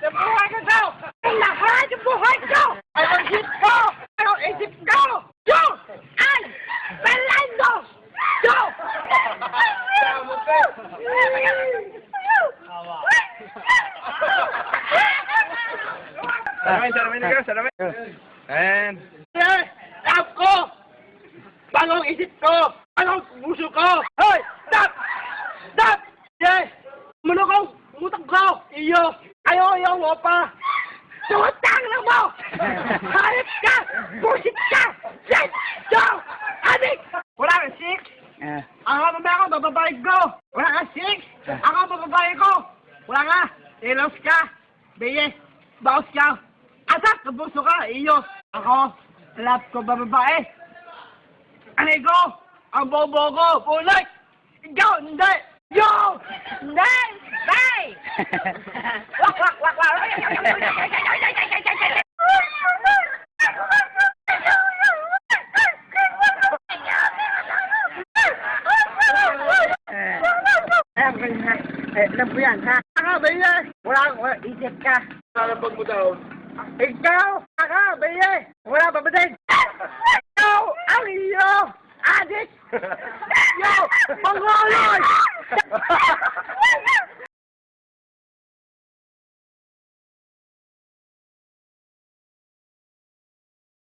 Yung buhay ko daw! Ang lahat yung buhay ko! Ang isip ko! Ang isip ko! Yo! Ay! Fernando! Yo! Salamin. And... Stop ko! Bagong isip ko! Bagong puso ko! Hoy! Stop! Stop! Yes! Manukong utak ko! Iyo! Ayaw mo pa! Tutang na mo! Harap ka! Busit ka! Yes! Go! Adik! Wala kang six! Ako mamaya ko, bababayad ko! Wala kang six! Ako bababayad ko! Wala ka! Ilos ka! Beye! Baos ka! Asak! Kabuso ka! Iyo! Ako! Lap ko bababae! Anay ko! Ang bobo ko! Pulik! Ikaw! Hindi! Yo! Hindi! Bye! Wak! Wak! Wak! Wak! Alam ko yan, ha? Aka, Beye! Wala, isip ka. Lalabag mo daw. Ikaw! Aka, Beye! Wala babadig! Ikaw! Ang iyo! Adik! Yo! Mangoloy!